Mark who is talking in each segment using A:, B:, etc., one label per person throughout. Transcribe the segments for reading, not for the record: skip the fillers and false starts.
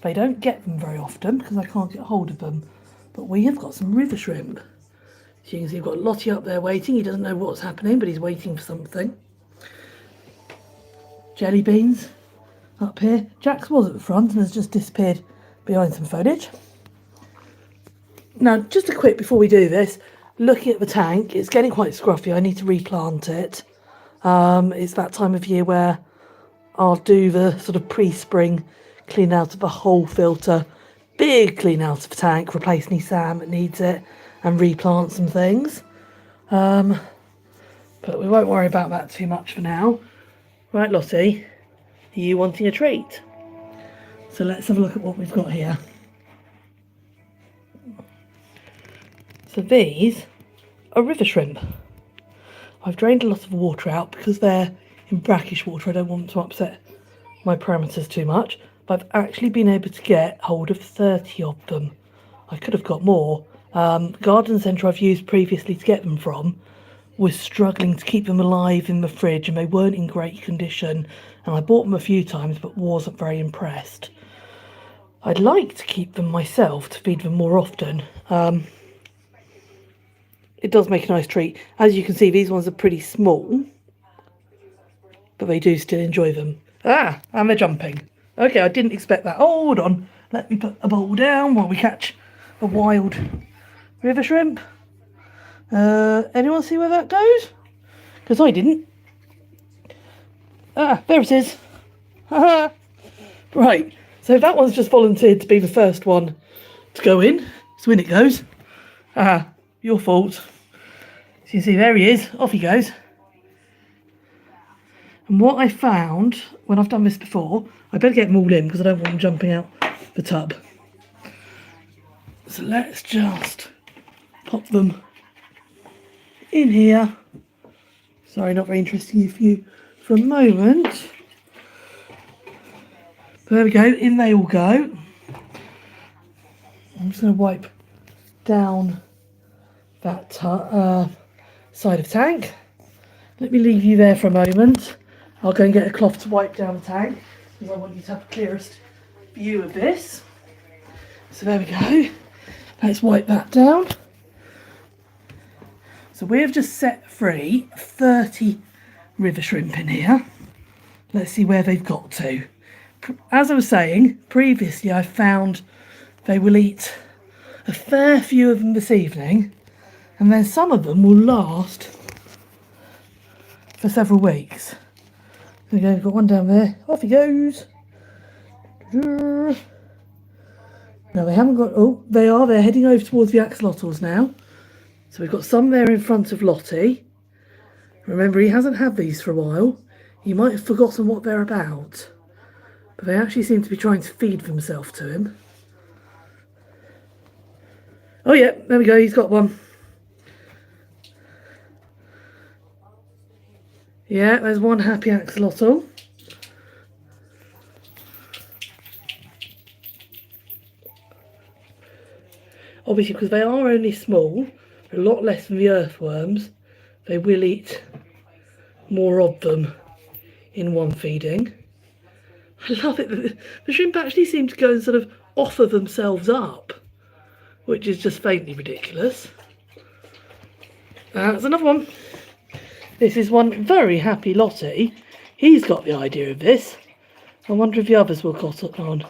A: They don't get them very often because I can't get hold of them. But we have got some river shrimp. So you can see we've got Lottie up there waiting. He doesn't know what's happening, but he's waiting for something. Jellybeans up here. Jax was at the front and has just disappeared behind some foliage. Now, just a quick before we do this, looking at the tank, it's getting quite scruffy. I need to replant it. It's that time of year where I'll do the sort of pre-spring clean out of the whole filter, big clean out of the tank, replace any sand that needs it, and replant some things. But we won't worry about that too much for now. Right, Lottie, are you wanting a treat? So let's have a look at what we've got here. So these are river shrimp. I've drained a lot of water out because they're in brackish water. I don't want to upset my parameters too much. But I've actually been able to get hold of 30 of them. I could have got more. The garden centre I've used previously to get them from was struggling to keep them alive in the fridge, and they weren't in great condition. And I bought them a few times but wasn't very impressed. I'd like to keep them myself to feed them more often. It does make a nice treat. As you can see, these ones are pretty small, but they do still enjoy them. Ah, and they're jumping. Okay, I didn't expect that. Oh, hold on. Let me put a bowl down while we catch a wild river shrimp. Anyone see where that goes? Because I didn't. Ah, there it is. Right, so that one's just volunteered to be the first one to go in. So in it goes. Your fault. So you see, there he is. Off he goes. And what I found when I've done this before, I better get them all in because I don't want them jumping out the tub. So let's just pop them in here. Sorry, not very interesting for you for a moment. But there we go, in they all go. I'm just going to wipe down that side of the tank. Let me leave you there for a moment. I'll go and get a cloth to wipe down the tank because I want you to have the clearest view of this. So there we go. Let's wipe that down. So we have just set free 30 river shrimp in here. Let's see where they've got to. As I was saying, previously I found they will eat a fair few of them this evening, and then some of them will last for several weeks. There we go, we've got one down there. Off he goes. No, they haven't got... Oh, they're heading over towards the axolotls now. So we've got some there in front of Lottie. Remember, he hasn't had these for a while. He might have forgotten what they're about. But they actually seem to be trying to feed themselves to him. Oh yeah, there we go, he's got one. Yeah, there's one happy axolotl. Obviously, because they are only small, a lot less than the earthworms, they will eat more of them in one feeding. I love it. The shrimp actually seem to go and sort of offer themselves up, which is just faintly ridiculous. There's another one. This is one very happy Lottie. He's got the idea of this. I wonder if the others will cotton on.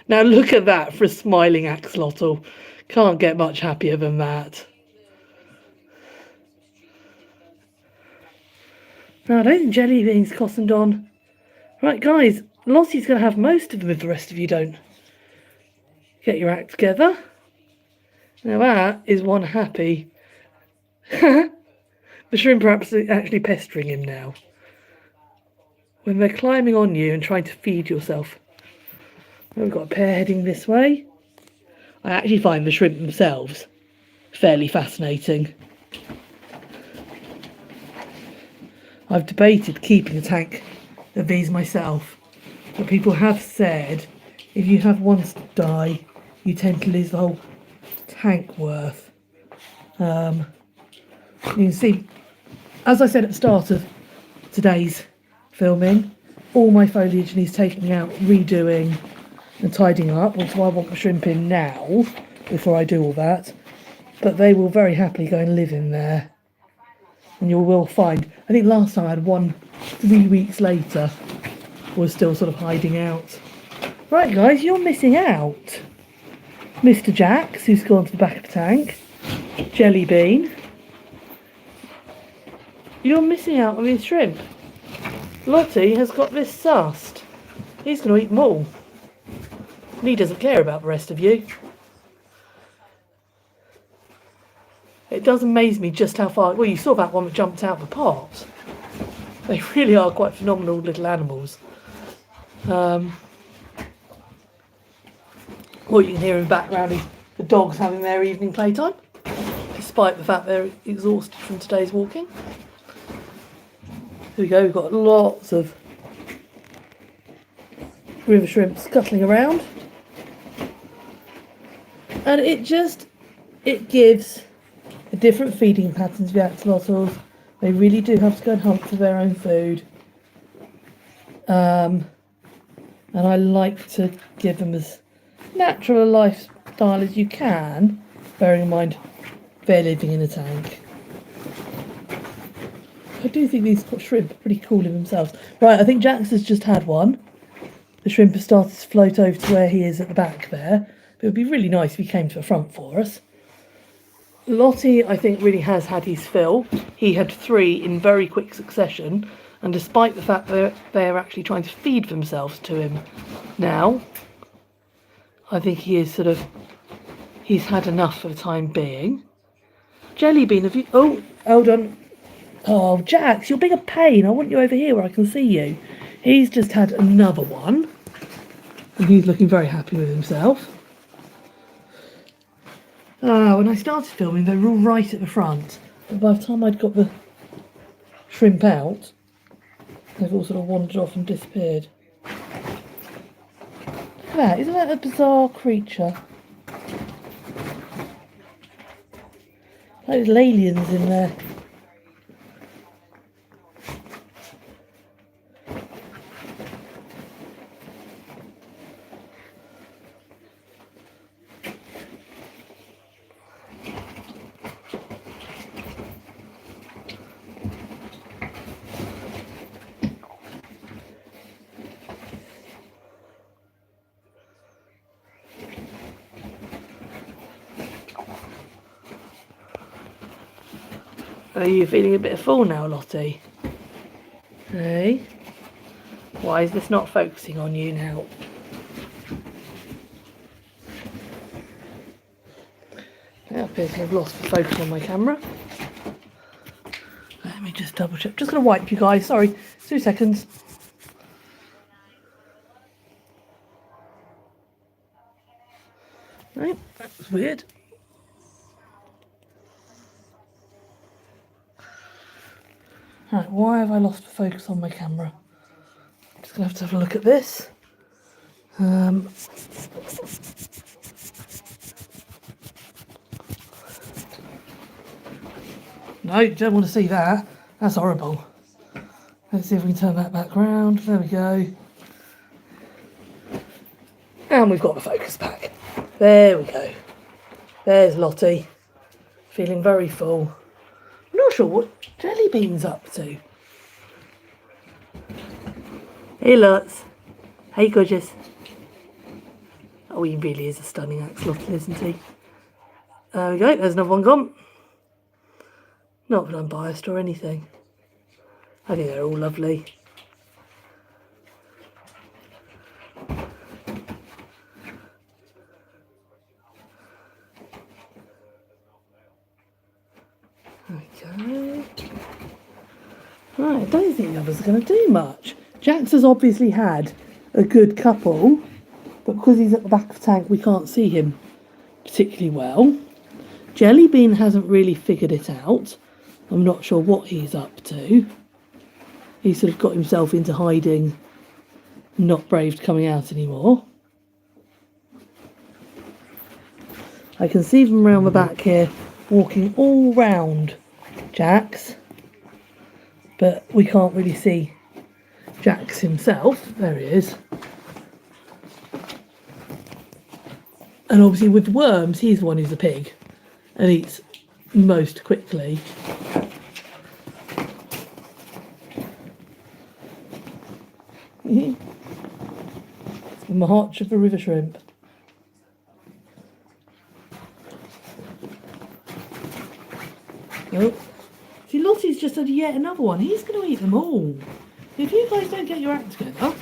A: Now look at that for a smiling axolotl. Can't get much happier than that. Now I don't think Jellybean's cottoned on. Right guys, Lottie's going to have most of them if the rest of you don't get your act together. Now that is one happy. The shrimp are actually pestering him now. When they're climbing on you and trying to feed yourself. We've got a pair heading this way. I actually find the shrimp themselves fairly fascinating. I've debated keeping a tank of these myself, but people have said if you have one die, you tend to lose the whole tank worth. You can see, as I said at the start of today's filming, all my foliage needs taking out, redoing and tidying up, which is why I want the shrimp in now before I do all that. But they will very happily go and live in there. And you will find, I think last time I had one 3 weeks later was still sort of hiding out. Right guys, you're missing out. Mr. Jax, who's gone to the back of the tank. Jellybean. You're missing out on his shrimp. Lottie has got this sussed. He's going to eat them all. And he doesn't care about the rest of you. It does amaze me just how far... Well, you saw that one that jumped out of the pot. They really are quite phenomenal little animals. What you can hear in the background is the dogs having their evening playtime, despite the fact they're exhausted from today's walking. Here we go, we've got lots of river shrimp scuttling around. And it gives a different feeding pattern to the axolotls. They really do have to go and hunt for their own food. And I like to give them as natural a lifestyle as you can, bearing in mind they're living in a tank. I do think these shrimp are pretty cool in themselves. Right, I think Jax has just had one. The shrimp has started to float over to where he is at the back there. But it would be really nice if he came to the front for us. Lottie, I think, really has had his fill. He had 3 in very quick succession. And despite the fact that they're actually trying to feed themselves to him now, I think he is he's had enough for the time being. Jellybean, have you... Oh, hold on. Oh, Jax, you're being a pain. I want you over here where I can see you. He's just had another one. And he's looking very happy with himself. When I started filming, they were all right at the front. But by the time I'd got the shrimp out, they've all sort of wandered off and disappeared. Look at that. Isn't that a bizarre creature? Like little aliens in there. Are you feeling a bit full now, Lottie? Hey? Why is this not focusing on you now? It appears to have lost the focus on my camera. Let me just double check. Just going to wipe you guys. Sorry. 2 seconds. Right, that was weird. Right, why have I lost the focus on my camera? I'm just going to have a look at this. No, you don't want to see that. That's horrible. Let's see if we can turn that back round. There we go. And we've got the focus back. There we go. There's Lottie. Feeling very full. I'm not sure what Jellybean's up to. Hey lots. Hey gorgeous. Oh, he really is a stunning axolotl, isn't he? There we go, there's another one gone. Not that I'm biased or anything. I think they're all lovely. Okay. Right, I don't think the others are going to do much. Jax has obviously had a good couple, but because he's at the back of the tank, we can't see him particularly well. Jellybean hasn't really figured it out. I'm not sure what he's up to. He's sort of got himself into hiding, not brave to coming out anymore. I can see them around the back here, walking all round Jax, but we can't really see Jax himself. There he is. And obviously with worms, he's the one who's a pig and eats most quickly. It's the march of a river shrimp. Oh. See, Lottie's just had yet another one. He's going to eat them all. If you guys don't get your act together.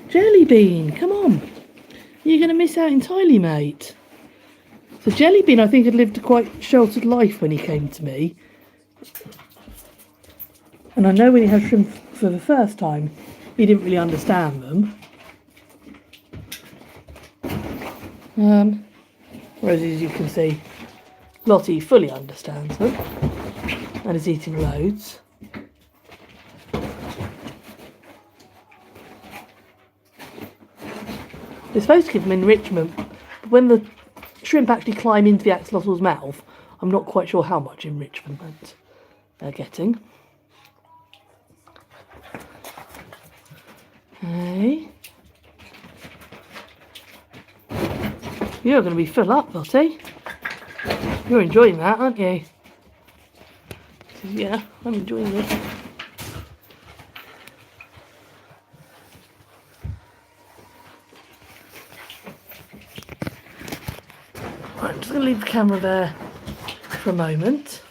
A: Jellybean, come on. You're going to miss out entirely, mate. So Jellybean, I think, had lived a quite sheltered life when he came to me. And I know when he had shrimp for the first time, he didn't really understand them. Whereas, as you can see, Lottie fully understands them and is eating loads. They're supposed to give them enrichment, but when the shrimp actually climb into the axolotl's mouth, I'm not quite sure how much enrichment they're getting. Okay. You're going to be full up, Lottie. You're enjoying that, aren't you? Yeah, I'm enjoying this. Right, I'm just going to leave the camera there for a moment.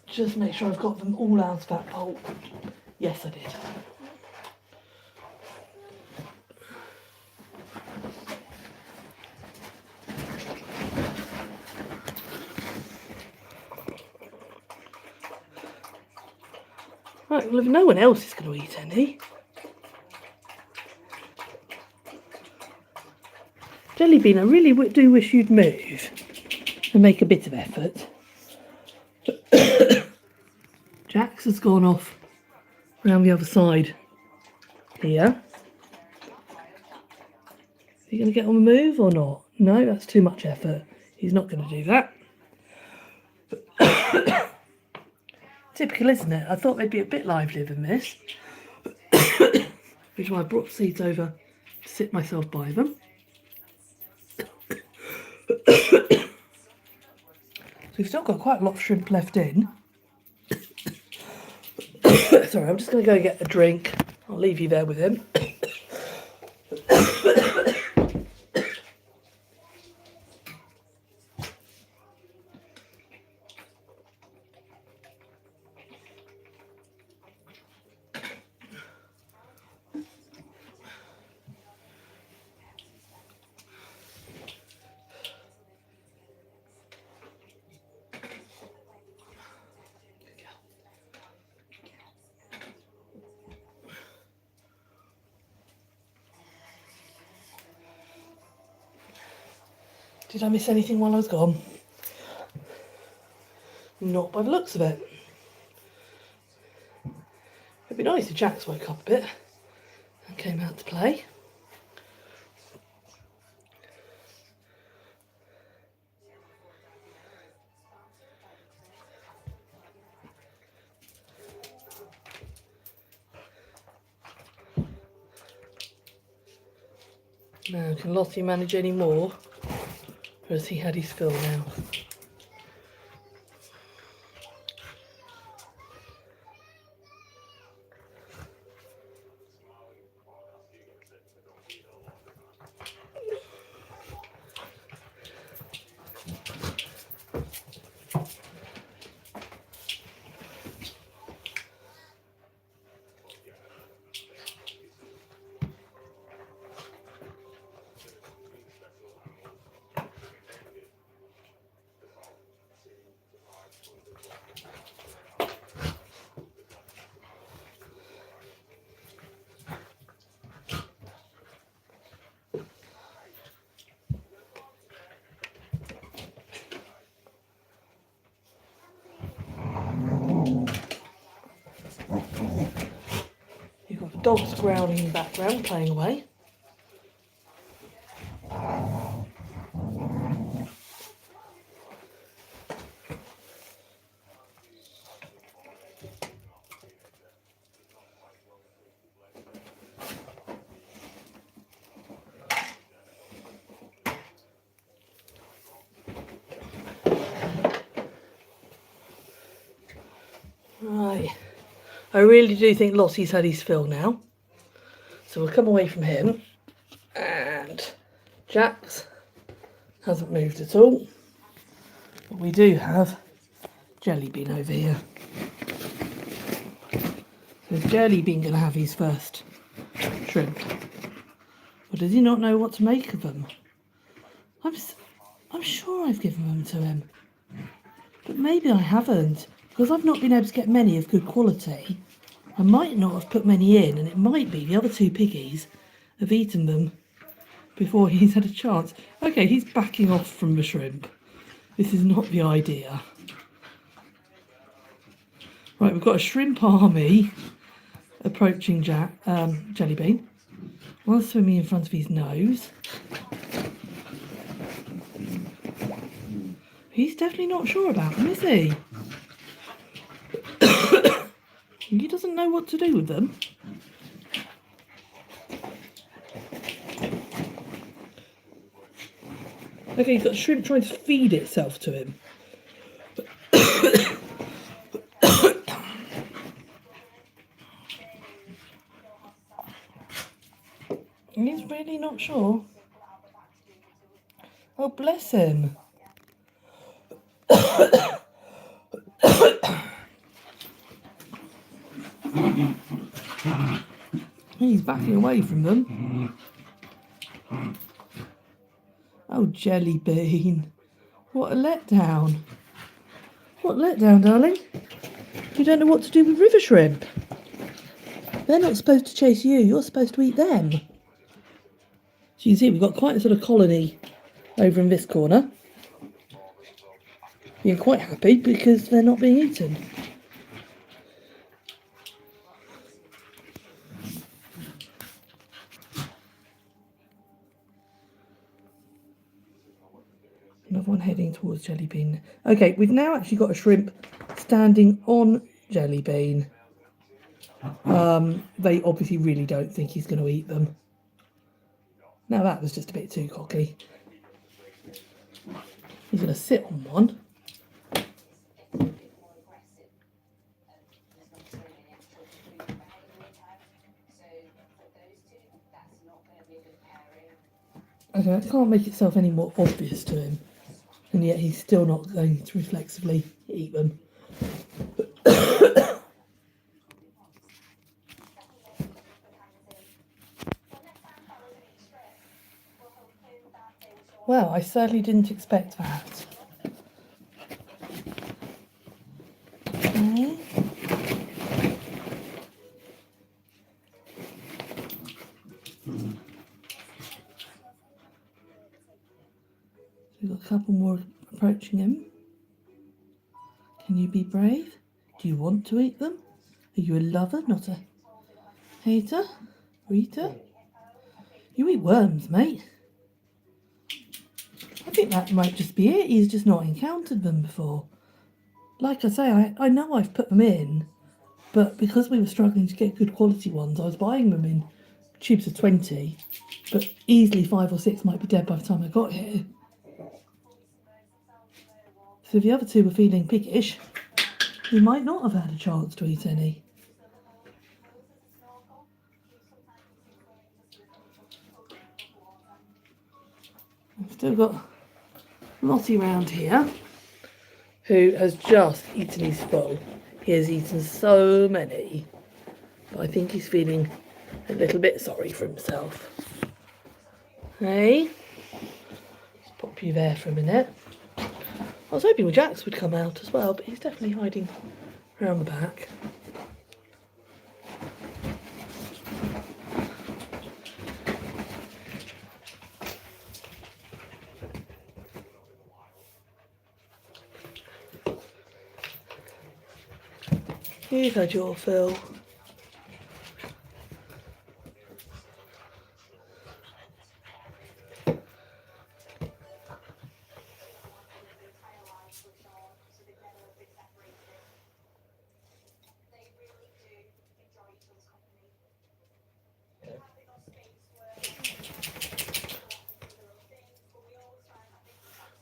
A: Just make sure I've got them all out of that bowl. Yes, I did. Right, well, if no one else is going to eat any. Jellybean, I really do wish you'd move and make a bit of effort. Jax has gone off around the other side here. Is he going to get on the move or not? No, that's too much effort. He's not going to do that. Typical, isn't it? I thought they'd be a bit livelier than this. Which is why I brought the seats over to sit myself by them. So we've still got quite a lot of shrimp left in. Sorry, I'm just going to go get a drink. I'll leave you there with him. Did I miss anything while I was gone? Not by the looks of it. It'd be nice if Jax woke up a bit and came out to play. Now, can Lottie manage any more? Or has he had his fill now? You've got the dogs growling in the background, playing away. Right. I really do think Lottie's had his fill now. So we'll come away from him. And Jax hasn't moved at all. But we do have Jellybean over here. So is Jellybean going to have his first shrimp? Or does he not know what to make of them? I'm sure I've given them to him. But maybe I haven't. Because I've not been able to get many of good quality. I might not have put many in, and it might be the other two piggies have eaten them before he's had a chance. Okay, he's backing off from the shrimp. This is not the idea. Right, we've got a shrimp army approaching Jellybean. One swimming in front of his nose. He's definitely not sure about them, is he? He doesn't know what to do with them. Okay, he's got shrimp trying to feed itself to him. He's really not sure. Oh, bless him. He's backing away from them. Oh, Jellybean. What a letdown. What a letdown, darling. You don't know what to do with river shrimp. They're not supposed to chase you. You're supposed to eat them. So you can see we've got quite a sort of colony over in this corner. Being quite happy because they're not being eaten. Another one heading towards Jellybean. Okay, we've now actually got a shrimp standing on Jellybean. They obviously really don't think he's going to eat them. Now that was just a bit too cocky. He's going to sit on one. Okay, it can't make itself any more obvious to him. And yet he's still not going to reflexively eat them. Well, I certainly didn't expect that. Okay. We've got a couple more approaching him. Can you be brave? Do you want to eat them? Are you a lover, not a hater? Eater? You eat worms, mate. I think that might just be it. He's just not encountered them before. Like I say, I know I've put them in, but because we were struggling to get good quality ones, I was buying them in tubes of 20, but easily 5 or 6 might be dead by the time I got here. So if the other two were feeling piggish, we might not have had a chance to eat any. I've still got Lottie round here, who has just eaten his full. He has eaten so many, but I think he's feeling a little bit sorry for himself. Hey, let's pop you there for a minute. I was hoping Jax would come out as well, but he's definitely hiding around the back. You've had your fill.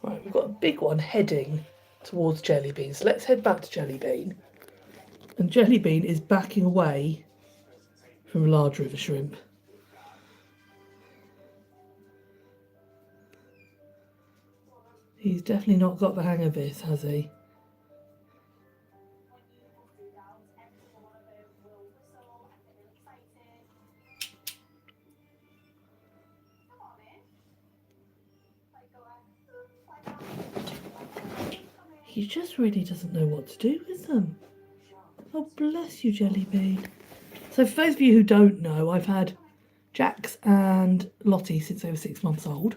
A: Right, we've got a big one heading towards Jellybean, so let's head back to Jellybean. And Jellybean is backing away from a large river shrimp. He's definitely not got the hang of this, has he? He just really doesn't know what to do with them. Oh, bless you, Jellybean. So for those of you who don't know, I've had Jax and Lottie since they were 6 months old.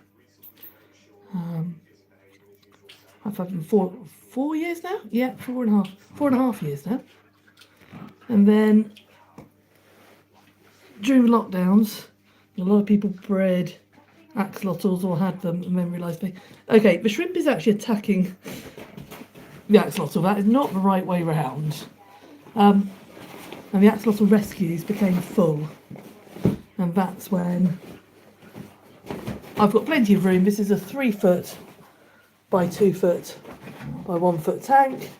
A: I've had them 4 years now? Yeah, 4.5 years now. And then during the lockdowns, a lot of people bred axolotls or had them and then realised okay, the shrimp is actually attacking the axolotl. That is not the right way round. And the axolotl rescues became full. And that's when I've got plenty of room. This is a 3 foot by 2 foot by 1 foot tank.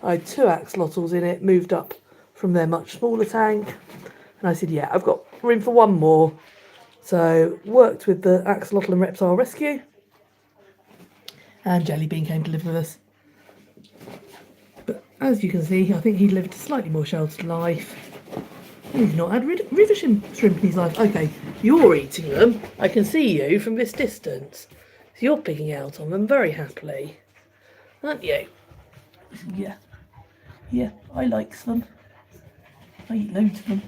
A: I had 2 axolotls in it, moved up from their much smaller tank. And I said, yeah, I've got room for 1 more. So worked with the axolotl and reptile rescue. And Jellybean came to live with us. But as you can see, I think he lived a slightly more sheltered life. He's not had river shrimp in his life. Okay, you're eating them. I can see you from this distance. So you're picking out on them very happily. Aren't you? Yeah. Yeah, I like them. I eat loads of them.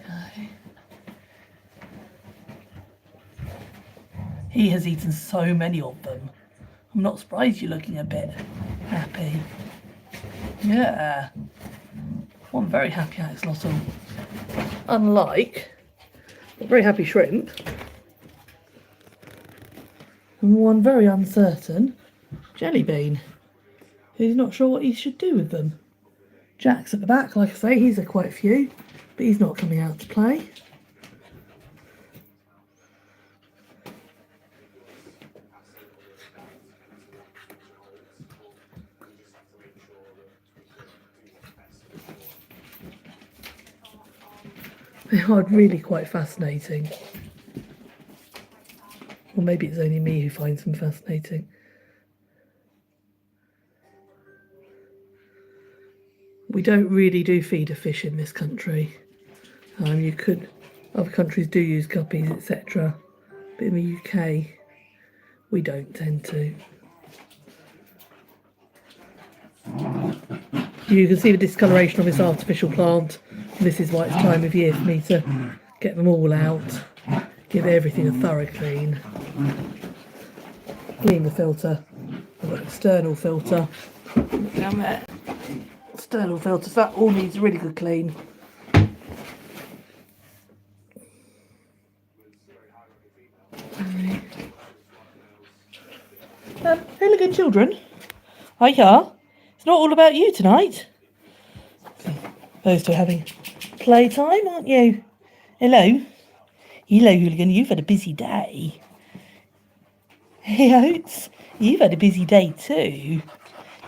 A: Okay. He has eaten so many of them. I'm not surprised you're looking a bit happy. Yeah. One very happy axolotl. Unlike a very happy shrimp. And one very uncertain Jellybean, who's not sure what he should do with them. Jack's at the back, like I say, he's had quite a few, but he's not coming out to play. They are really quite fascinating. Or maybe it's only me who finds them fascinating. We don't really do feed a fish in this country. Other countries do use guppies, etc. But in the UK, we don't tend to. You can see the discoloration of this artificial plant. This is why it's time of year for me to get them all out, give everything a thorough clean. Clean the filter. I've got an external filter down there. External filter, so that all needs a really good clean. Hello, good children. Hiya. It's not all about you tonight. Those two are having playtime, aren't you? Hello. Hello, Hooligan. You've had a busy day. Hey, Oates. You've had a busy day too.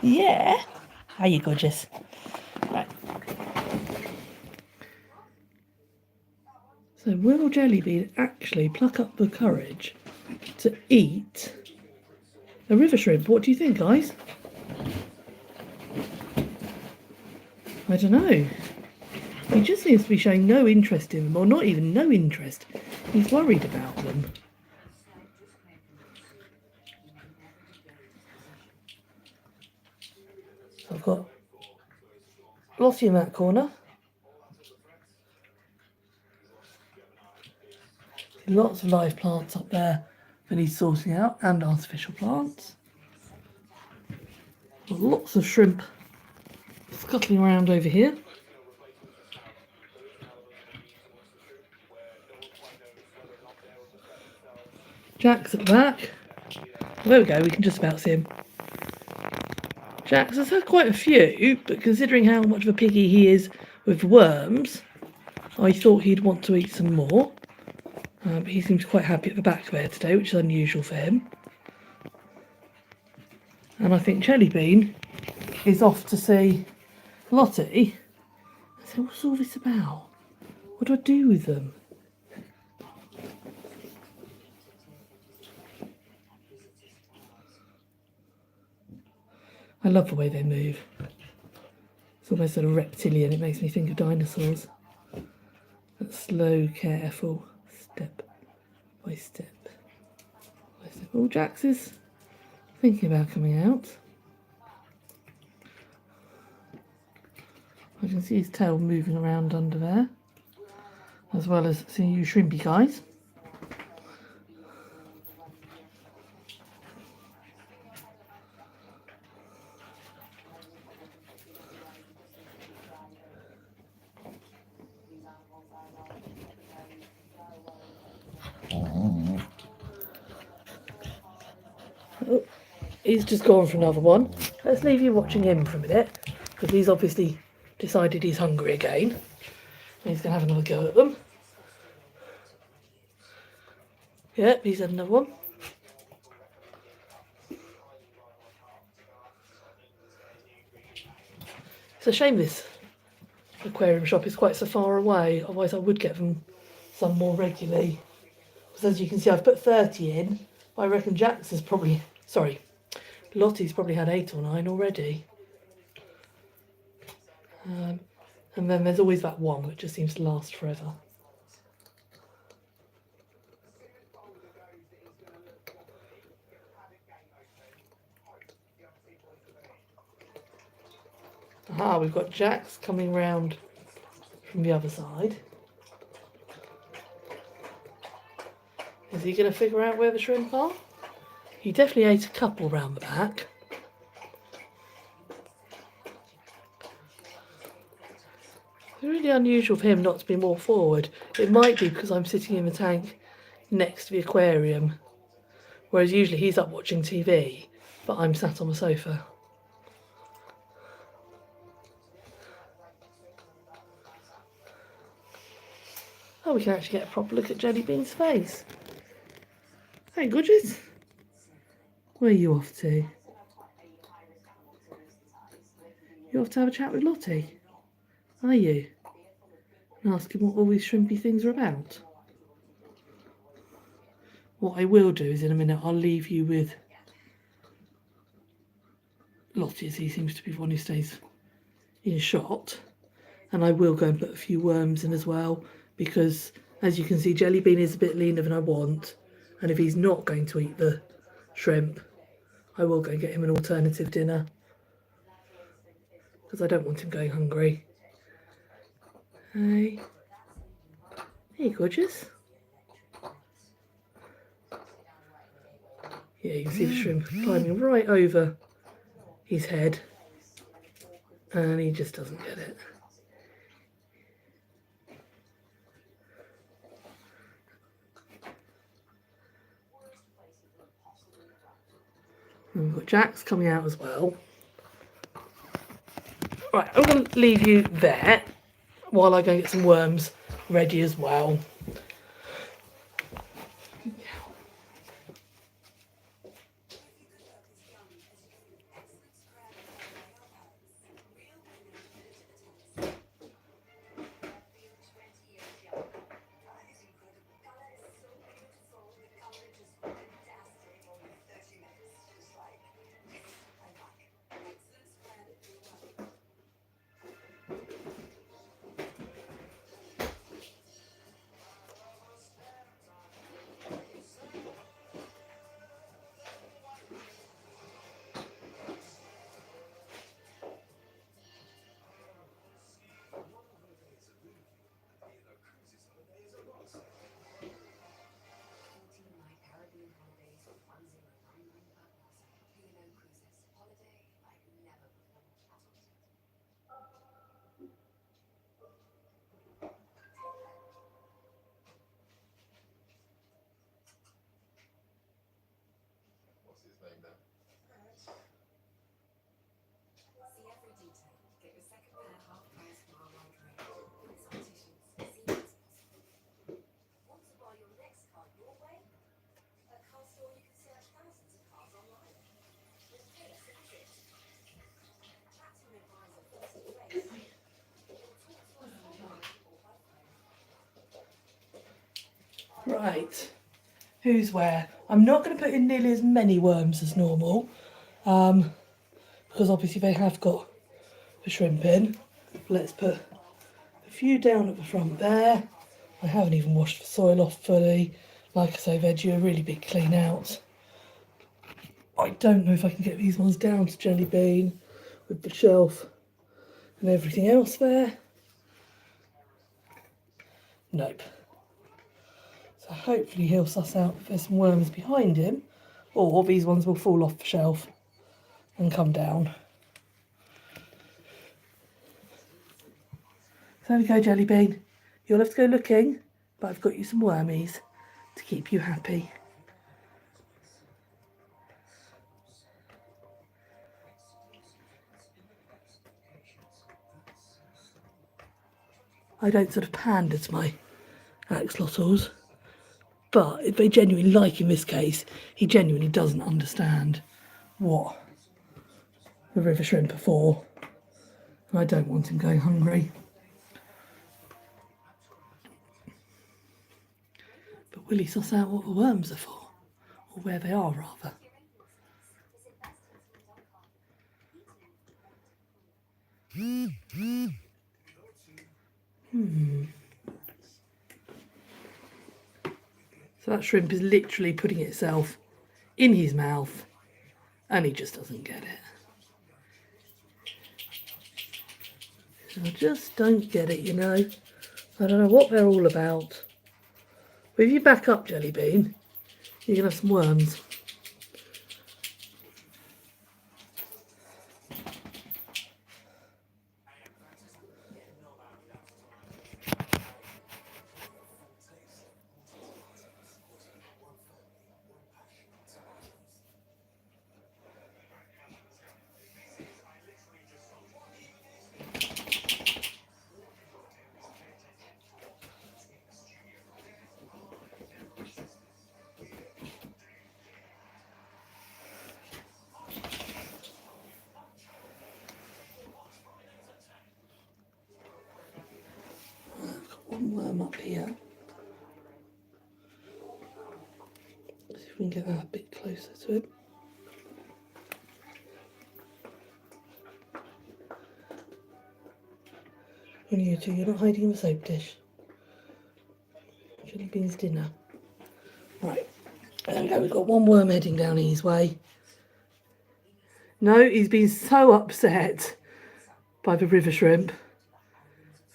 A: Yeah. Hiya, gorgeous. Right. So will Jellybean actually pluck up the courage to eat a river shrimp? What do you think, guys? I don't know. He just seems to be showing no interest in them, or not even no interest. He's worried about them. So I've got Lottie in that corner. Lots of live plants up there that he's sorting out, and artificial plants. Lots of shrimp scuttling around over here. Jack's at the back. There we go, we can just about see him. Jack's has had quite a few, but considering how much of a piggy he is with worms, I thought he'd want to eat some more. But he seems quite happy at the back there today, which is unusual for him. And I think Jellybean is off to see Lottie. So what's all this about? What do I do with them? I love the way they move. It's almost sort of reptilian. It makes me think of dinosaurs. That slow, careful, step by step. Oh, Jax is thinking about coming out. I can see his tail moving around under there, as well as seeing you shrimpy guys. Oh, he's just gone for another one. Let's leave you watching him for a minute, because he's obviously decided he's hungry again. He's going to have another go at them. Yep, he's had another one. It's a shame this aquarium shop is quite so far away, otherwise I would get them some more regularly. Because as you can see, I've put 30 in. I reckon Jax has probably, sorry, Lottie's probably had 8 or 9 already. And then there's always that one which just seems to last forever. Aha, we've got Jax coming round from the other side. Is he going to figure out where the shrimp are? He definitely ate a couple round the back. It's really unusual for him not to be more forward. It might be because I'm sitting in the tank next to the aquarium, whereas usually he's up watching TV, but I'm sat on the sofa. Oh, we can actually get a proper look at Jellybean's face. Hey, gorgeous. Where are you off to? You off to have a chat with Lottie? Are you? And ask him what all these shrimpy things are about? What I will do is in a minute I'll leave you with Lottie, as he seems to be the one who stays in shot. And I will go and put a few worms in as well, because as you can see, Jellybean is a bit leaner than I want. And if he's not going to eat the shrimp, I will go and get him an alternative dinner, because I don't want him going hungry. Hey. Hey, gorgeous. Yeah, you can see the shrimp climbing right over his head, and he just doesn't get it. And we've got Jax coming out as well. Right, I'm going to leave you there while I go and get some worms ready as well. Right, who's where? I'm not going to put in nearly as many worms as normal, because obviously they have got the shrimp in. Let's put a few down at the front there. I haven't even washed the soil off fully. Like I say, they're due a really big clean out. I don't know if I can get these ones down to Jellybean with the shelf and everything else there. Nope. So hopefully he'll suss out if there's some worms behind him, or these ones will fall off the shelf and come down. So there we go, Jellybean. You'll have to go looking, but I've got you some wormies to keep you happy. I don't sort of pander to my axolotls, but if they genuinely like, in this case, he genuinely doesn't understand what the river shrimp are for, and I don't want him going hungry. But will he suss out what the worms are for, or where they are rather? So that shrimp is literally putting itself in his mouth, and he just doesn't get it. I just don't get it, you know. I don't know what they're all about. But if you back up, Jellybean, you can have some worms. One worm up here. Let's see if we can get that a bit closer to it. When you two, you're not hiding in the soap dish. Jellybean's dinner. Right, there we go, we've got one worm heading down his way. No, he's been so upset by the river shrimp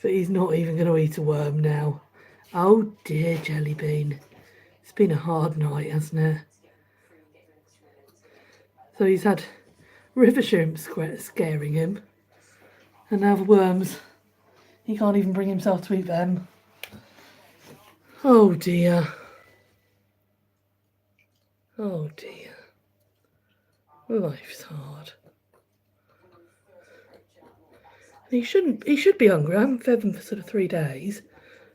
A: that he's not even going to eat a worm now. Oh dear, Jellybean. It's been a hard night, hasn't it? So he's had river shrimp scaring him, and now the worms. He can't even bring himself to eat them. Oh dear. Oh dear. Life's hard. He should be hungry. I haven't fed them for sort of 3 days,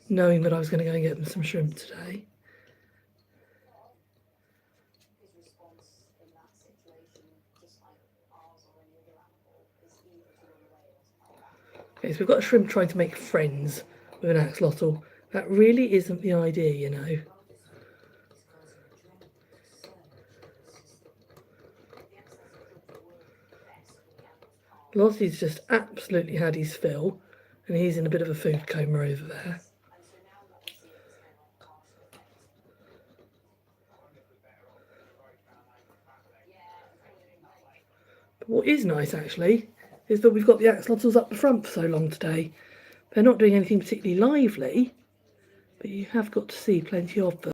A: knowing that I was going to go and get them some shrimp today. Okay, so we've got a shrimp trying to make friends with an axolotl. That really isn't the idea, you know. Lottie's just absolutely had his fill, and he's in a bit of a food coma over there. But what is nice, actually, is that we've got the axolotls up the front for so long today. They're not doing anything particularly lively, but you have got to see plenty of them.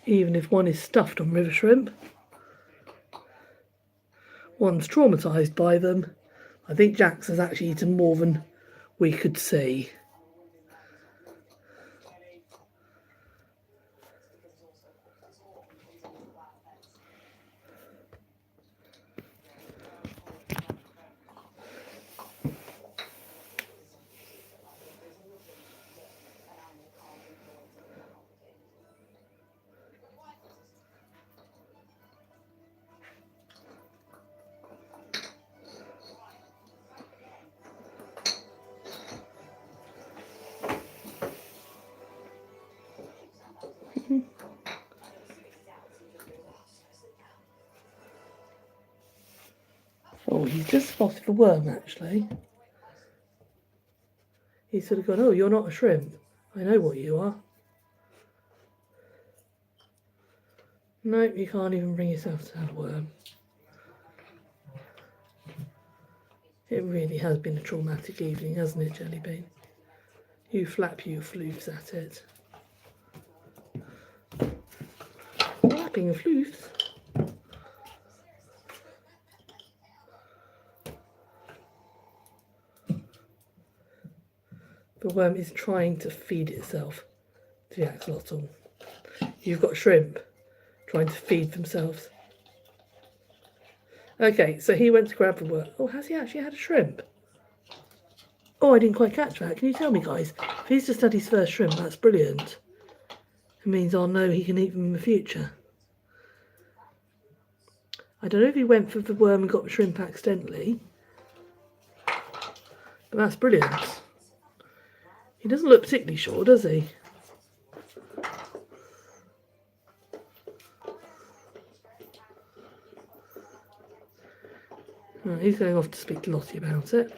A: Even if one is stuffed on river shrimp, one's traumatised by them. I think Jax has actually eaten more than we could see. Oh, he's just spotted a worm actually. He's sort of gone, oh, you're not a shrimp. I know what you are. Nope, you can't even bring yourself to have a worm. It really has been a traumatic evening, hasn't it, Jellybean? You flap your floofs at it. Flapping floofs? The worm is trying to feed itself to the axolotl. You've got shrimp trying to feed themselves. Okay, so he went to grab the worm. Oh, has he actually had a shrimp? Oh, I didn't quite catch that. Can you tell me, guys? If he's just had his first shrimp, that's brilliant. It means I'll know he can eat them in the future. I don't know if he went for the worm and got the shrimp accidentally. But that's brilliant. He doesn't look particularly sure, does he? Right, he's going off to speak to Lottie about it.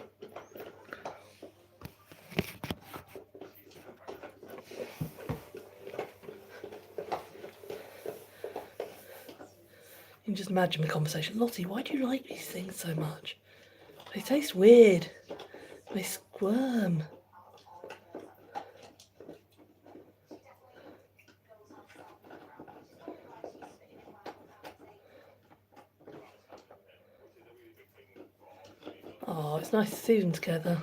A: You can just imagine the conversation. Lottie, why do you like these things so much? They taste weird. They squirm. Oh, it's nice to see them together.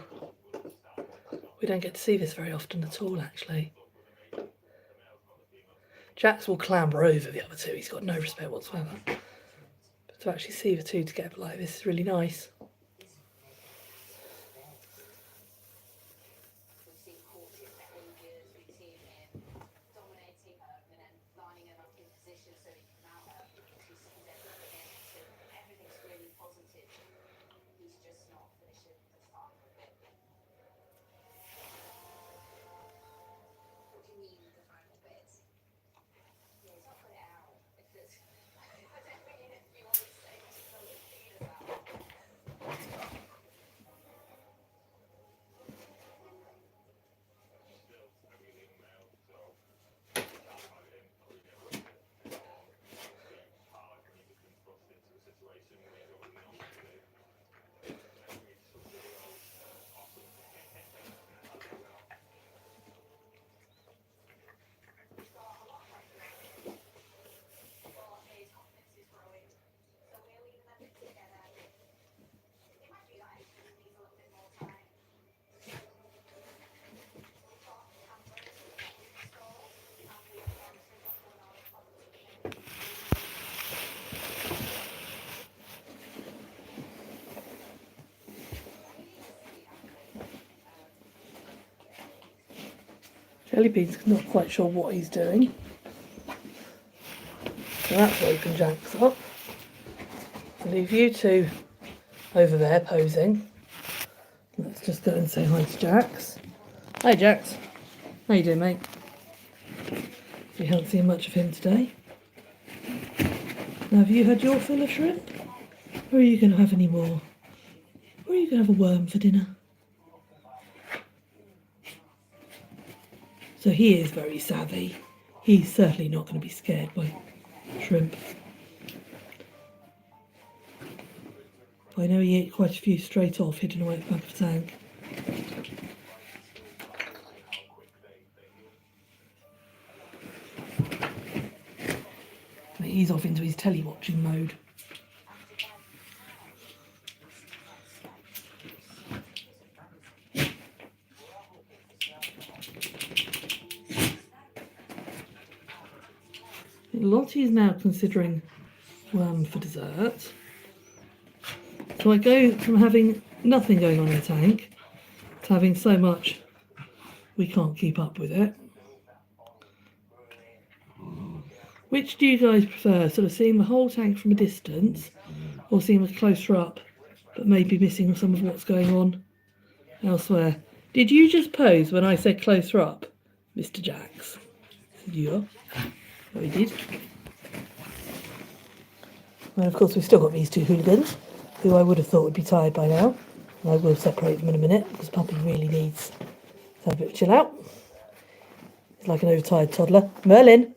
A: We don't get to see this very often at all, actually. Jax will clamber over the other two. He's got no respect whatsoever. But to actually see the two together like this is really nice. Jellybean's not quite sure what he's doing. So that's woken Jax up. I'll leave you two over there posing. Let's just go and say hi to Jax. Hi Jax. How you doing, mate? You haven't seen much of him today. Now, have you had your fill of shrimp? Or are you going to have any more? Or are you going to have a worm for dinner? So he is very savvy. He's certainly not going to be scared by shrimp. I know he ate quite a few straight off, hidden away at the back of the tank. He's off into his telly-watching mode. Lottie is now considering worm for dessert. So I go from having nothing going on in the tank to having so much we can't keep up with it. Which do you guys prefer? Sort of seeing the whole tank from a distance, or seeing it closer up, but maybe missing some of what's going on elsewhere? Did you just pose when I said closer up, Mr. Jax? Yeah. We did. And of course we've still got these two hooligans who I would have thought would be tired by now. And I will separate them in a minute because Puppy really needs to have a bit of chill out. He's like an overtired toddler. Merlin,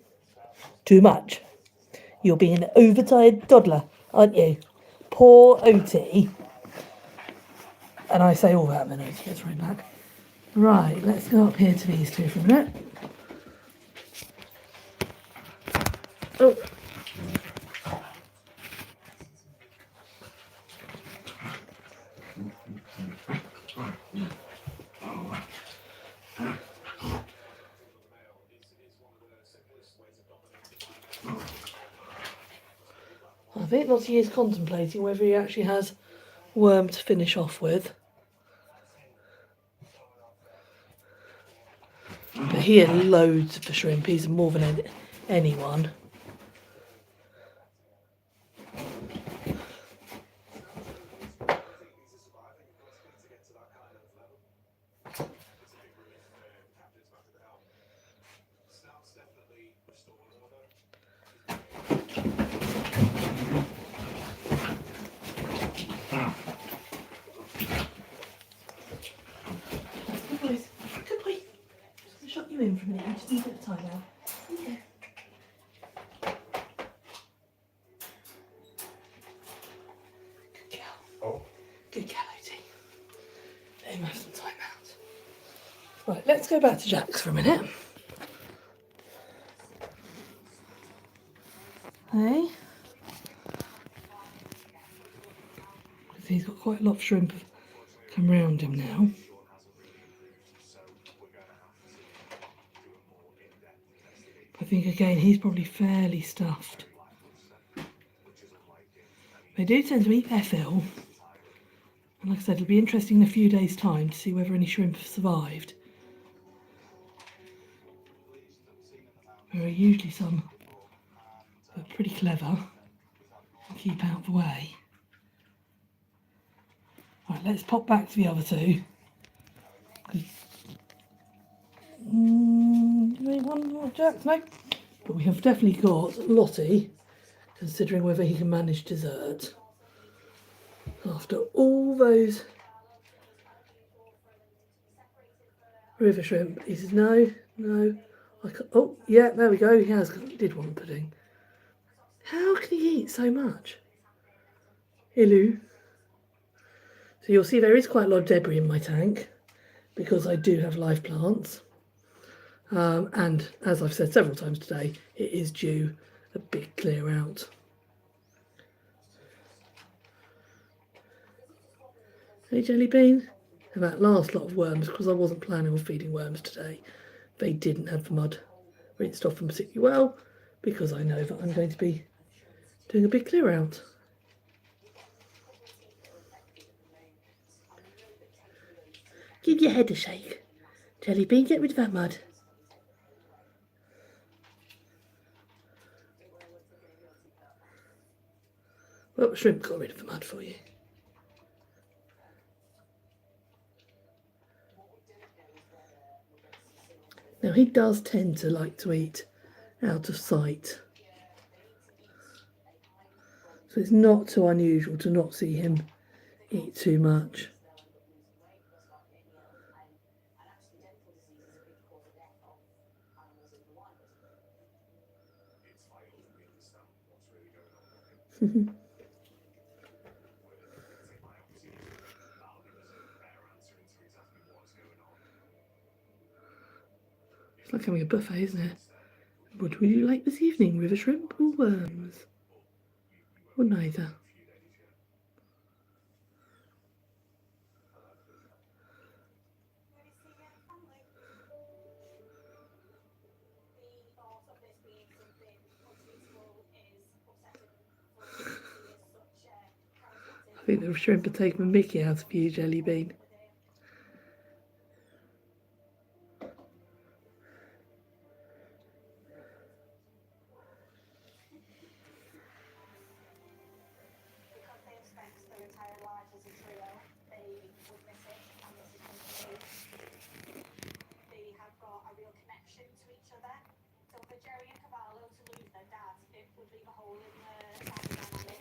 A: too much. You're being an overtired toddler, aren't you? Poor Otie. And I say all that and then Otie gets right back. Right, let's go up here to these two for a minute. Oh. I think Lottie is contemplating whether he actually has worm to finish off with. But he had loads of the shrimp. He's more than anyone. Good boys. Good boy. I'm just going to shut you in for a minute. I just need a bit of time now. Yeah. Good girl. Oh. Good girl, Otie. Let him have some time out. Right, let's go back to Jack's for a minute. Hey. Because he's got quite a lot of shrimp come round him now. I think again he's probably fairly stuffed. They do tend to eat their fill. And like I said, it'll be interesting in a few days' time to see whether any shrimp have survived. There are usually some that are pretty clever and keep out of the way. Right, let's pop back to the other two. One more Jack? No. But we have definitely got Lottie, considering whether he can manage dessert. After all those river shrimp, he says, no, I can't. Oh, yeah, there we go. He did want pudding. How can he eat so much? Hello. So you'll see there is quite a lot of debris in my tank because I do have live plants. And as I've said several times today, it is due a big clear out. Hey Jellybean, and that last lot of worms, because I wasn't planning on feeding worms today, they didn't have the mud rinsed off them particularly well, because I know that I'm going to be doing a big clear out. Give your head a shake. Jellybean, get rid of that mud. Well, shrimp got rid of the mud for you. Now he does tend to like to eat out of sight. So it's not too unusual to not see him eat too much. It's like having a buffet, isn't it? What would you like this evening, river shrimp or worms? Or neither? I think the shrimp are taking a mickey out of you, Jellybean.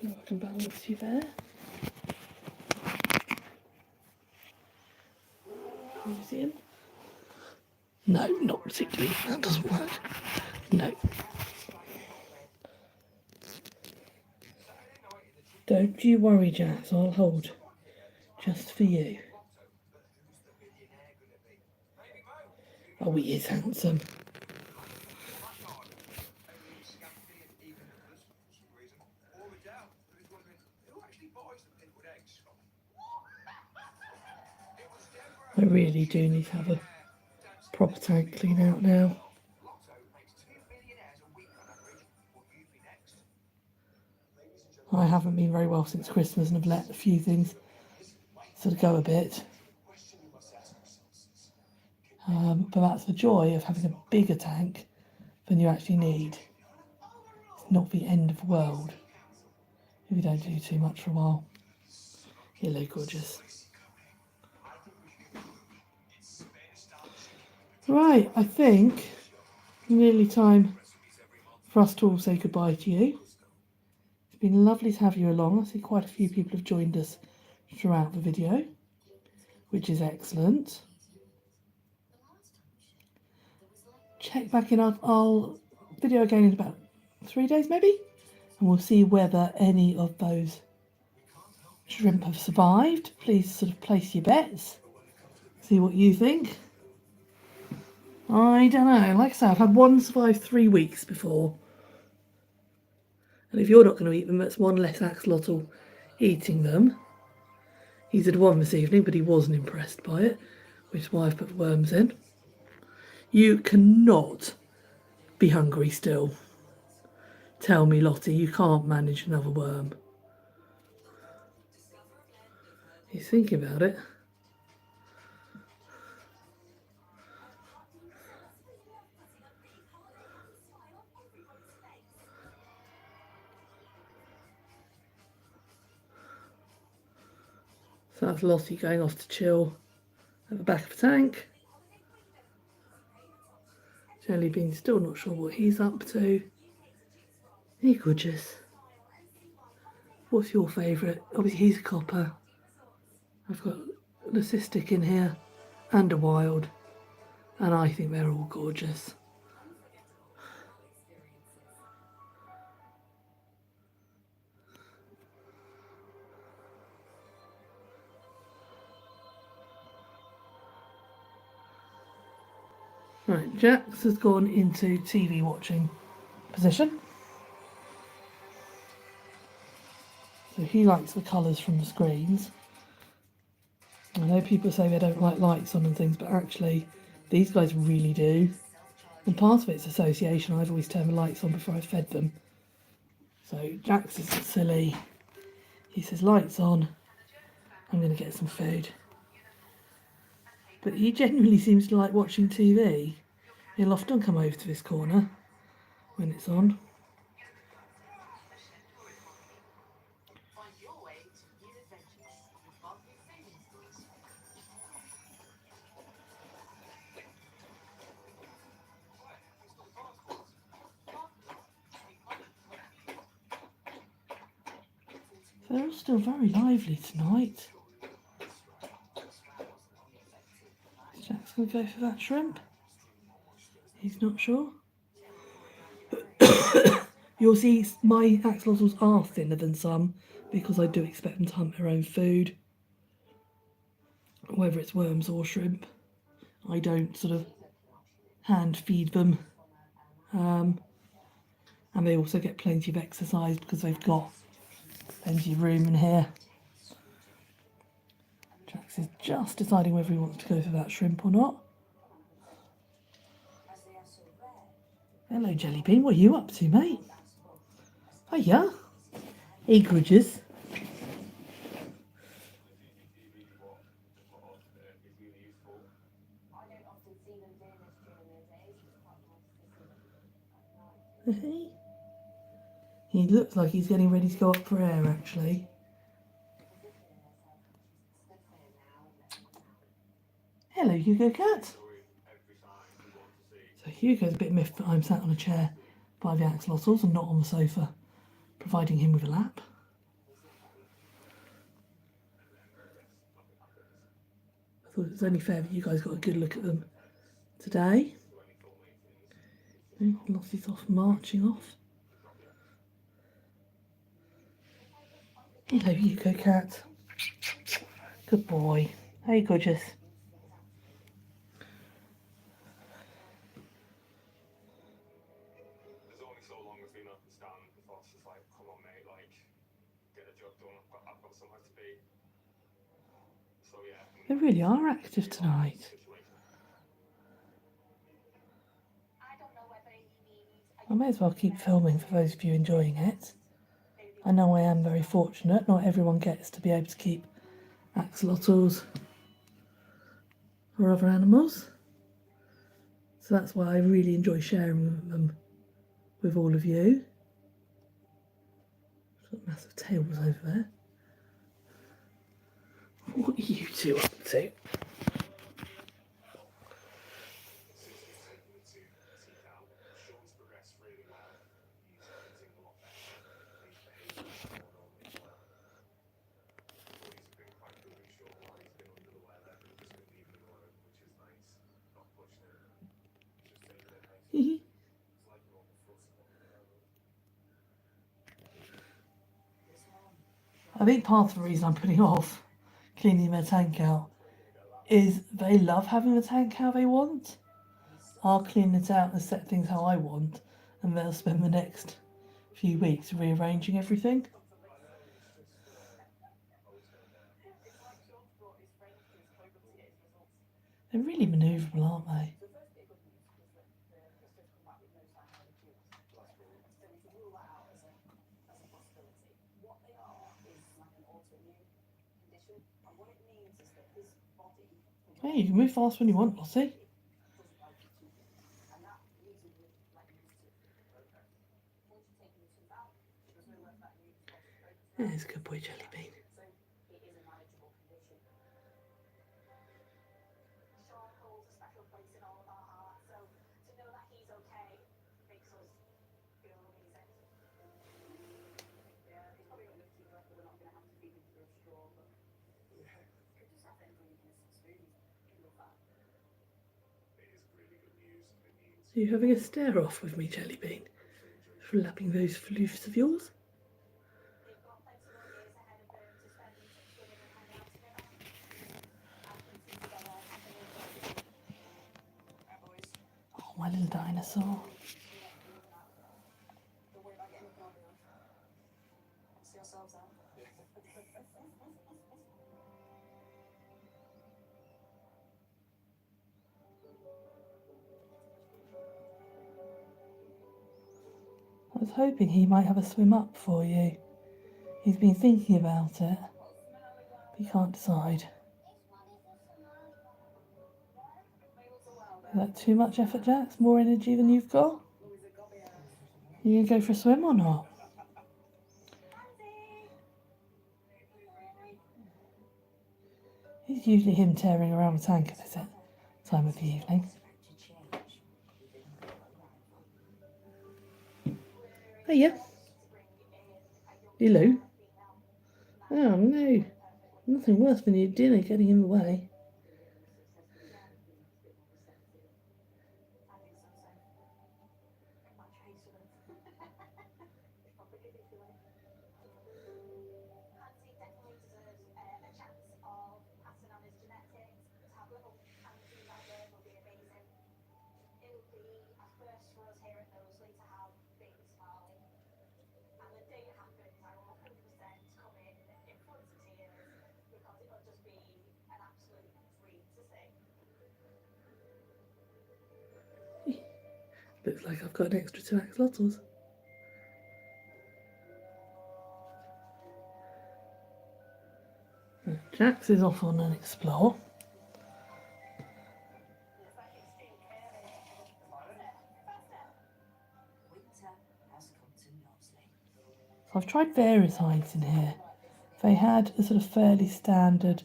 A: I can balance you there. Can you see him? No, not particularly. That doesn't work. No. Don't you worry, Jax. I'll hold. Just for you. Oh, he is handsome. I really do need to have a proper tank clean out now. I haven't been very well since Christmas and have let a few things sort of go a bit. But that's the joy of having a bigger tank than you actually need. It's not the end of the world if you don't do too much for a while. Hello, gorgeous. Right, I think nearly time for us to all say goodbye to you. It's been lovely to have you along. I see quite a few people have joined us throughout the video, which is excellent. Check back in our video again in about 3 days maybe, and we'll see whether any of those shrimp have survived. Please sort of place your bets, see what you think. I don't know, like I say, I've had one survive 3 weeks before, and if you're not going to eat them, that's one less axolotl eating them. He's had one this evening, but he wasn't impressed by it, which is why I've put the worms in. You cannot be hungry still. Tell me, Lottie, you can't manage another worm. He's thinking about it. So that's Lottie going off to chill at the back of the tank. Jellybean still not sure what he's up to. Hey, gorgeous. What's your favourite? Obviously he's a copper. I've got the cystic in here and a wild, and I think they're all gorgeous. Right, Jax has gone into TV watching position. So he likes the colours from the screens. I know people say they don't like lights on and things, but actually these guys really do. And part of it's association. I've always turned the lights on before I've fed them. So Jax is silly. He says, lights on, I'm going to get some food. But he genuinely seems to like watching TV. He'll often come over to this corner when it's on. They're all still very lively tonight. Is Jack's going to go for that shrimp? He's not sure. You'll see my axolotls are thinner than some because I do expect them to hunt their own food. Whether it's worms or shrimp. I don't sort of hand feed them. And they also get plenty of exercise because they've got plenty of room in here. Jax is just deciding whether he wants to go for that shrimp or not. Hello, Jellybean. What are you up to, mate? Hiya. Hey, grudges. He looks like he's getting ready to go up for air, actually. Hello, Hugo Cat. So Hugo's a bit miffed that I'm sat on a chair by the axolotls and not on the sofa, providing him with a lap. I thought it was only fair that you guys got a good look at them today. Lottie's off marching off. Hello, Yuko cat. Good boy. Hey, gorgeous.
B: There's only so long as been up and stand before it's just like, come on, mate, like, get a job done. I've got somewhere to be. So yeah.
A: They really are active tonight. I may as well keep filming for those of you enjoying it. I know I am very fortunate. Not everyone gets to be able to keep axolotls or other animals. So that's why I really enjoy sharing them with all of you. Got massive tails over there. What are you two up to? I think part of the reason I'm putting off cleaning their tank out is they love having the tank how they want. I'll clean it out and set things how I want, and they'll spend the next few weeks rearranging everything. They're really manoeuvrable, aren't they? Hey, you can move fast when you want, Lottie. There's a good boy, Jellybean. Are you having a stare off with me, Jellybean? Flapping those floofs of yours? Oh, my little dinosaur. I was hoping he might have a swim up for you. He's been thinking about it, but he can't decide. Is that too much effort, Jax? More energy than you've got? Are you going to go for a swim or not? It's usually him tearing around the tank at this time of the evening. Oh yeah. Hello. Oh no. Nothing worse than your dinner getting in the way. Looks like I've got an extra 2 axolotls. Jax is off on an explore. So I've tried various hides in here. They had a sort of fairly standard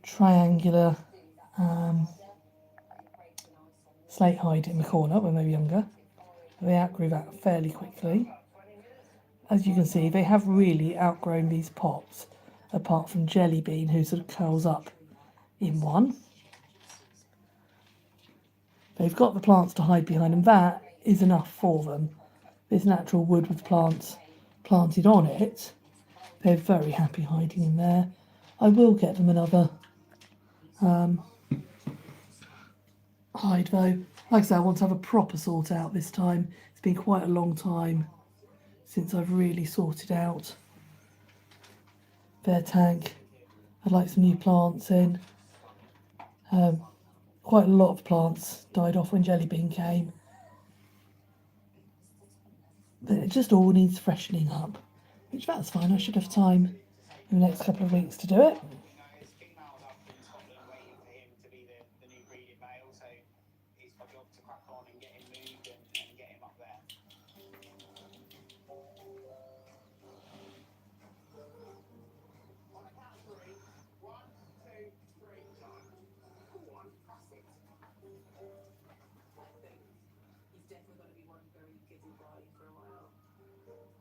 A: triangular slate hide in the corner when they were younger. They outgrew that fairly quickly. As you can see, they have really outgrown these pots, apart from Jellybean, who sort of curls up in one. They've got the plants to hide behind, and that is enough for them. This natural wood with plants planted on it, they're very happy hiding in there. I will get them another hide though. Like I said, I want to have a proper sort out this time. It's been quite a long time since I've really sorted out their tank. I'd like some new plants in. Quite a lot of plants died off when Jellybean came. But it just all needs freshening up, which that's fine. I should have time in the next couple of weeks to do it.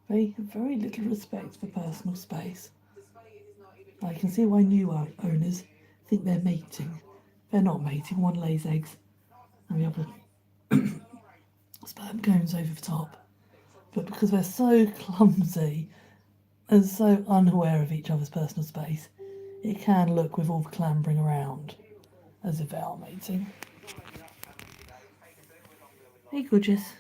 A: They have very little respect for personal space. I can see why new owners think they're mating. They're not mating. One lays eggs and the other sperm goes over the top. But because they're so clumsy and so unaware of each other's personal space, it can look, with all the clambering around, as if they are mating. Hey, gorgeous.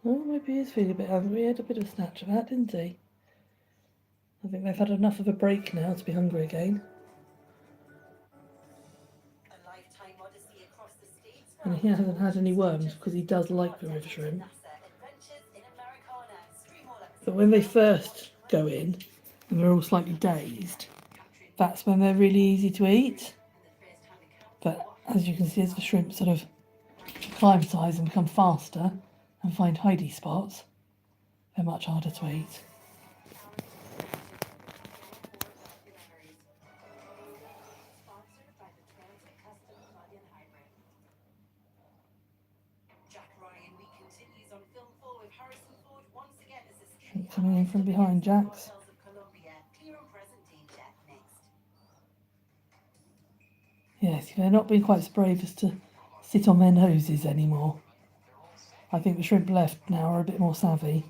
A: Oh, maybe he is feeling a bit hungry. He had a bit of a snatch of that, didn't he? I think they've had enough of a break now to be hungry again. And he hasn't had any worms because he does like the river shrimp. But when they first go in and they're all slightly dazed, that's when they're really easy to eat. But as you can see, as the shrimp sort of acclimatise and become faster and find hidey spots, they're much harder to eat. Coming in from behind, Jax. Yes, they're not being quite so brave as to sit on their noses anymore. I think the shrimp left now are a bit more savvy.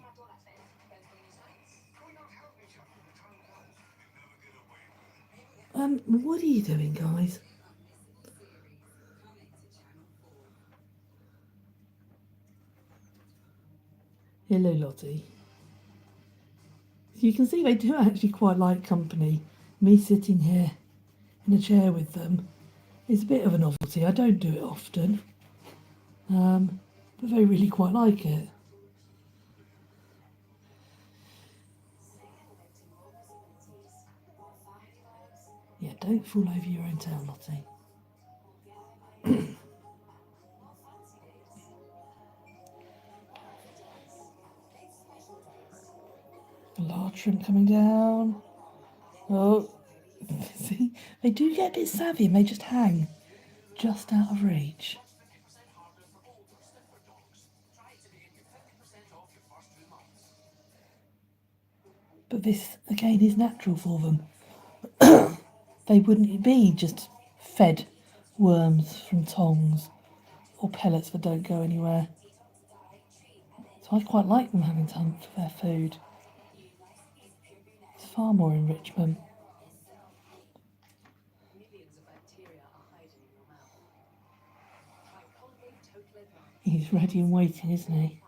A: What are you doing, guys? Hello, Lottie. You can see they do actually quite like company. Me sitting here in a chair with them is a bit of a novelty. I don't do it often, but they really quite like it. Yeah, don't fall over your own tail, Lottie. A large shrimp coming down. Oh, see, they do get a bit savvy and they just hang just out of reach. But this, again, is natural for them. They wouldn't be just fed worms from tongs or pellets that don't go anywhere. So I quite like them having to hunt for their food. It's far more enrichment. He's ready and waiting, isn't he?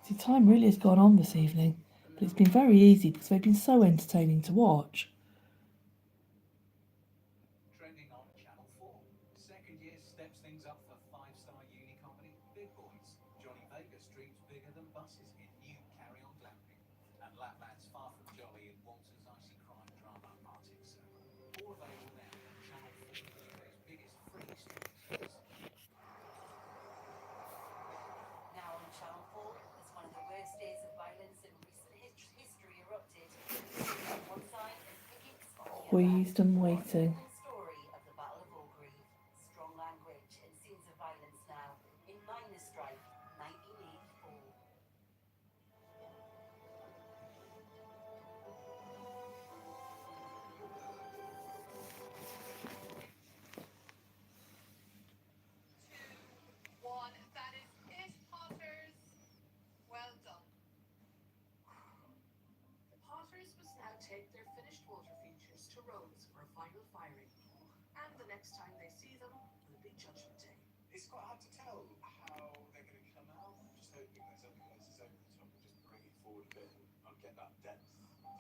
A: See, time really has gone on this evening, but it's been very easy because they've been so entertaining to watch.
C: Trending on Channel 4. Second year steps things up for five-star uni comedy Big Boys. Johnny Vegas dreams bigger than buses in new Carry On Lapland's far from jolly and Walter's icy crime drama antics. All available now on Channel 4, UK's biggest free streaming service.
D: Now on Channel 4, as one of the worst days of violence in recent history erupted. On one side, and pickets on the other.
A: Poised and waiting.
D: Story of the Battle of Orgreave. Strong language and scenes of violence now in miners' strike, 1984.
E: That is it, Potters. Well done. The Potters must now take their finished water features to Rhodes for a final firing. And the next time they see them will be Judgment Day.
C: It's quite hard to tell how they're going to come out. I'm just hoping there's something else is over the top and just bring it forward a bit and get that depth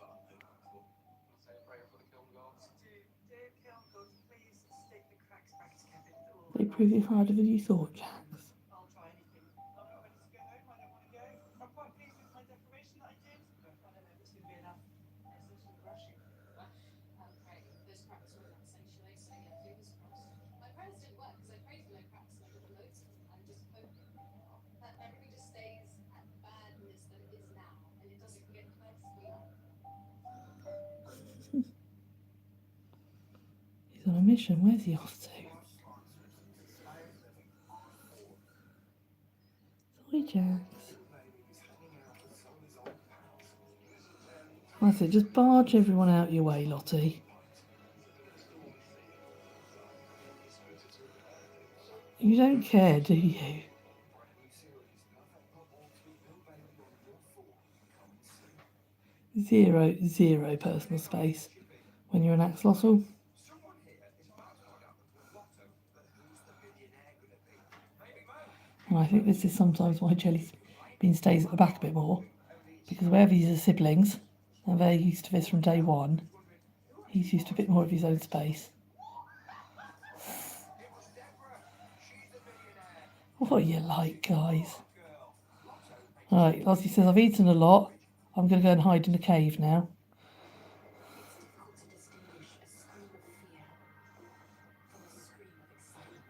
C: that I'm hoping for.
B: I'll say a prayer for the kiln guards.
F: Dave Kilgood, please stick the cracks back together.
A: They prove it harder than you thought, Jax.
F: I'll try anything. I'm not ready to go home. I don't want to go. I'm quite pleased with my decoration that I did. But I don't know if it's going to be enough. There's some sort of rushing.
E: Okay, those cracks were enough essentially, so yeah, fingers crossed. My prayers didn't work because I prayed for no cracks and I got loads of them. I'm just hoping that everybody just stays at the badness that it is now and it doesn't get worse beyond.
A: He's on a mission. Where's he off to? Sorry, Jax. I said, just barge everyone out your way, Lottie. You don't care, do you? Zero personal space when you're an axolotl. And I think this is sometimes why Jellybean stays at the back a bit more, because wherever he's siblings, and they're used to this from day one, he's used to a bit more of his own space. What are you like, guys? Alright, Lottie says, I've eaten a lot. I'm going to go and hide in a cave now.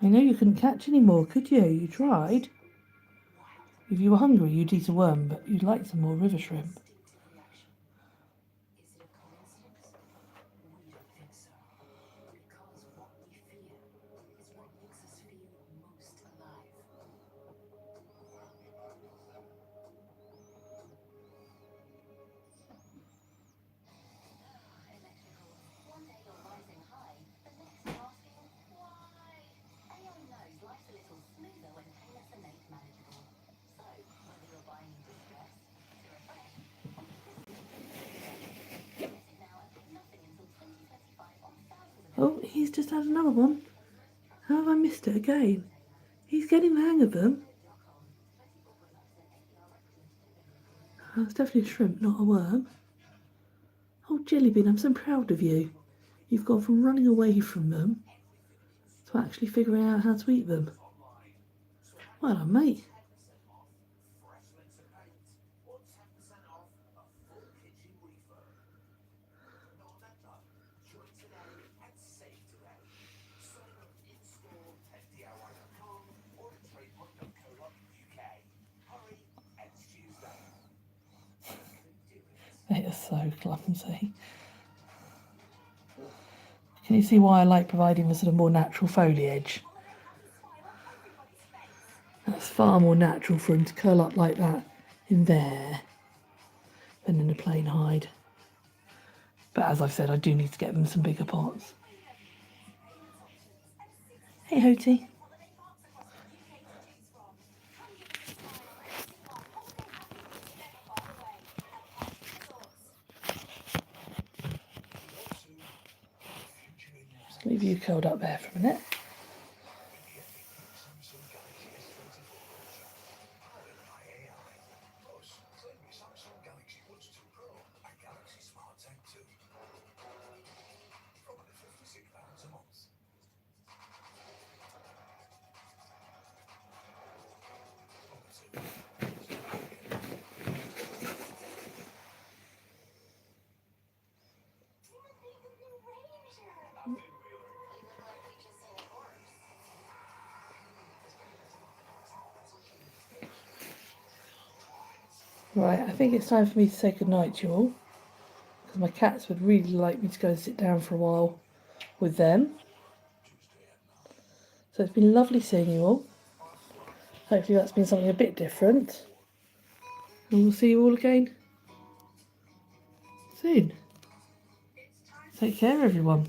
A: I know you couldn't catch any more, could you? You tried. If you were hungry, you'd eat a worm, but you'd like some more river shrimp.
D: Is it a coincidence? We don't think so. Because what we fear is what makes us feel most alive. Electrical. One day you're rising high, the next you're asking why. AI knows life's a little smoother when payments are made manageable. So, whether you're buying in distress, to refresh, get it now and pay nothing until 2025 on thousands of.
A: Oh, he's just had another one. How have I missed it again? He's getting the hang of them. Oh, it's definitely a shrimp, not a worm. Oh, Jellybean, I'm so proud of you. You've gone from running away from them to actually figuring out how to eat them. Well done, mate. They are so clumsy. Can you see why I like providing the sort of more natural foliage? That's far more natural for him to curl up like that in there than in a plain hide. But as I've said, I do need to get them some bigger pots. Hey, Hootie. Just leave you curled up there for a minute. Right, I think it's time for me to say goodnight to you all. Because my cats would really like me to go and sit down for a while with them. So it's been lovely seeing you all. Hopefully that's been something a bit different. And we'll see you all again soon. Take care, everyone.